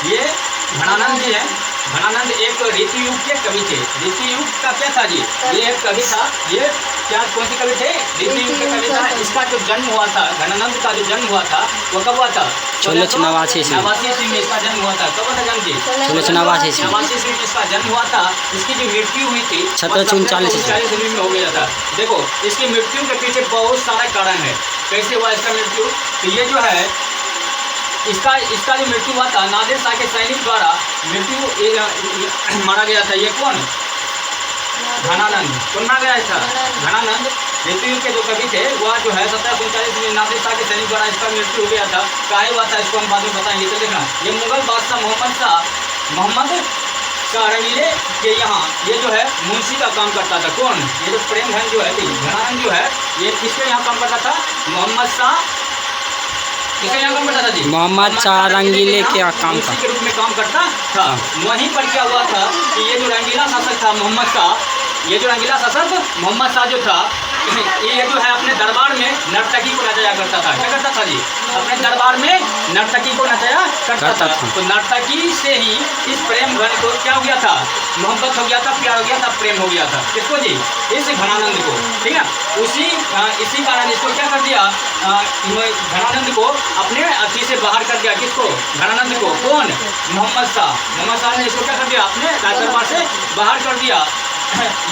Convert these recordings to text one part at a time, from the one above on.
ये घनानंद जी है। घनानंद एक ऋतु युग के कवि थे। ऋतु युग का क्या था जी? ये एक कवि था। ये क्या कौन से कवि थे? ऋतु युग के कवि था। इसका जो जन्म हुआ था, घनानंद का जो जन्म हुआ था वो कब हुआ था? 1689 ईस्वी में इसका जन्म हुआ था। कब हुआ था जन्म जी? 1689 ईस्वी में इसका जन्म हुआ था। इसकी जो मृत्यु हुई थी 1739 ईस्वी में हो गया था। देखो इसकी मृत्यु के पीछे बहुत सारा कारण है। कैसे हुआ इसका मृत्यु? तो ये जो है इसका जो मृत्यु हुआ था, नादिर शाह के सैनिक द्वारा मृत्यु मारा गया था। ये कौन? घनानंद। कौन मारा गया था? घनानंद। ऋतु युग के जो कवि थे वह जो है 1739 में नादिर शाह के सैनिक द्वारा इसका मृत्यु हो गया था। काहे हुआ था इसको हम बाद में बताएंगे। तो देखना, ये मुगल बादशाह मोहम्मद शाह रंगीले के यहाँ ये जो है मुंशी का काम करता था। कौन? ये जो प्रेम धन जो है घनानंद जो है ये किसके यहाँ काम करता था? मोहम्मद शाह किसके यहाँ काम करता था जी? मोहम्मद शाह रंगीले के यहाँ काम के रूप में काम करता था। वहीं पर क्या हुआ था कि ये जो रंगीला शासक था मोहम्मद शाह जो था ये जो है अपने दरबार में नर्तकी को नचाया करता था। क्या करता था जी? अपने दरबार में नर्तकी को नचाया करता था। तो नर्तकी से ही इस प्रेम घन को क्या हो गया था? मोहब्बत हो गया था, प्यार हो गया था, प्रेम हो गया था। किसको जी? इस घनानंद को। ठीक है, इसी कारण इसको क्या कर दिया? घनानंद को अपने अथी से बाहर कर दिया। किसको? घनानंद को। कौन? मोहम्मद शाह ने इसको क्या कर दिया? अपने राजदरबार से बाहर कर दिया।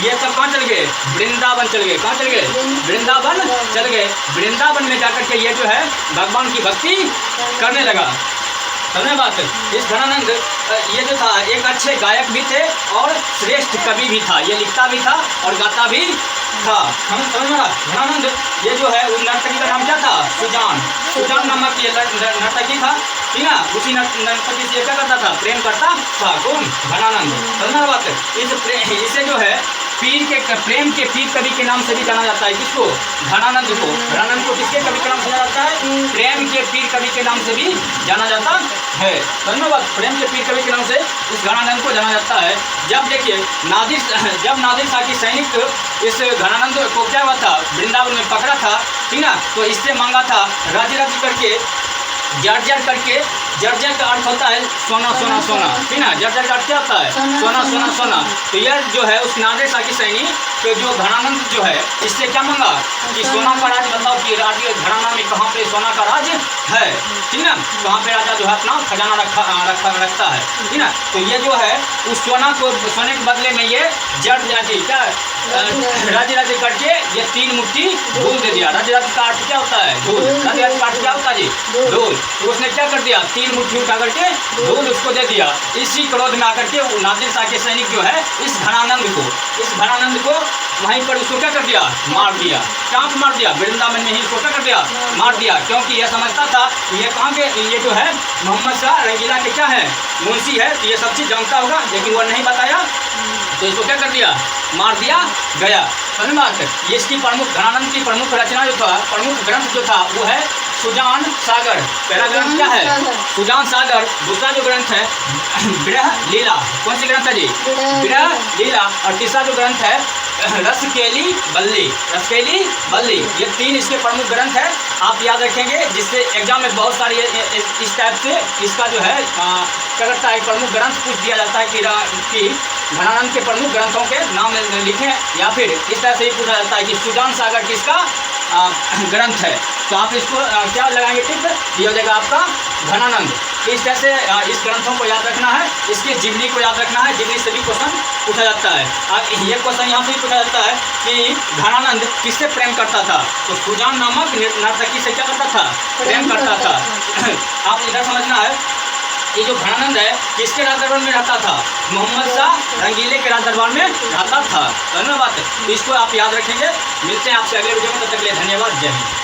ये सब कहाँ चल गए? वृंदावन चल गए। कहाँ चल गए? वृंदावन चल गए। वृंदावन में जाकर के ये जो है भगवान की भक्ति करने लगा। समझे बात? इस घनानंद ये जो था एक अच्छे गायक भी थे और श्रेष्ठ कवि भी था। ये लिखता भी था और गाता भी था। हम समझ में? घनानंद ये जो है उस नर्तकी का नाम क्या था? सुजान नामक ये नर्तकी था। ठीक है, उसी नर्तकी से क्या करता था? प्रेम करता था। कौन? घनानंद। समझना बात? इसे जो है प्रेम के पीर कवि के नाम से भी जाना जाता है। किसको? घनानंद को। घनानंद को किसके कवि के नाम से जाना जाता है? प्रेम के पीर कवि के नाम से भी जाना जाता है। समझना बात? प्रेम के पीर कवि के नाम से इस घनानंद को जाना जाता है। जब देखिए जब नादिर शाह की सैनिक इस घनानंद को क्या हुआ था? वृंदावन में पकड़ा था। ठीक ना, तो इससे मांगा था राज्य करके जर्जर करके। जर्जर का अर्थ होता है सोना सोना सोना। ठीक ना, जर्जर का अर्थ क्या होता है? सोना सोना सोना। तो यह जो है उस नादिर शाह की सैनिक तो जो घनानंद जो है इससे क्या मांगा कि सोना का राज बताओ कि राज्य घराना में कहाँ पे सोना का राज है। ठीक ना, कहाँ पे राजा जो है अपना खजाना रखता है। ठीक ना, तो ये जो है उस सोने के बदले में ये क्या राज्य करके ये 3 मुट्ठी धूल दे दिया। राज्य का अर्थ क्या होता है? धूल। राज्य का अर्थ क्या होता है जी? धूल। तो उसने क्या कर दिया? 3 मुट्ठी उठा करके धूल उसको दे दिया। इसी क्रोध में आकर के नादिर शाह के सैनिक जो है इस घनानंद को वहीं पर उसको क्या कर दिया? मार दिया। कहाँ मार दिया? वृंदावन में ही इसको क्या कर दिया? मार दिया। क्योंकि यह समझता था ये कहाँ के ये जो है मोहम्मद शाह रंगीला के क्या है? मुंशी है। तो ये सब चीज़ जानता होगा लेकिन वह नहीं बताया, तो इसको क्या कर दिया? मार दिया गया। समझ में बात? ये इसकी घनानंद की प्रमुख रचना जो था, प्रमुख ग्रंथ जो था वो है सुजान सागर। पहला ग्रंथ क्या है? सुजान सागर। दूसरा जो ग्रंथ है विरह लीला। कौन सी ग्रंथ है जी? विरह लीला। और तीसरा जो ग्रंथ है रसकेली बल्ली। ये 3 इसके प्रमुख ग्रंथ है। आप याद रखेंगे जिससे एग्जाम में बहुत सारी इस टाइप से इसका जो है क्या करता है? प्रमुख ग्रंथ पूछ दिया जाता है कि घनानंद के प्रमुख ग्रंथों के नाम लिखें, या फिर इस तरह से ही पूछा जाता है कि सुजान सागर किसका ग्रंथ है। तो आप इसको क्या लगाएंगे? टिक ये हो जाएगा आपका घनानंद। इस तरह से इस ग्रंथों को याद रखना है। इसकी जीवनी को याद रखना है। जीवनी से भी क्वेश्चन पूछा जाता है। अब ये क्वेश्चन यहाँ से भी पूछा जाता है कि घनानंद किससे प्रेम करता था? तो सुजान नामक नर्तकी से क्या करता था? प्रेम करता था। आप इधर समझना है ये जो घनानंद है किसके राजदरबार में रहता था? मोहम्मद शाह रंगीले के राजदरबार में रहता था। धन्यवाद। तो इसको आप याद रखेंगे। मिलते हैं आपसे अगले वीडियो में। तब तक के लिए धन्यवाद। जय हिंद।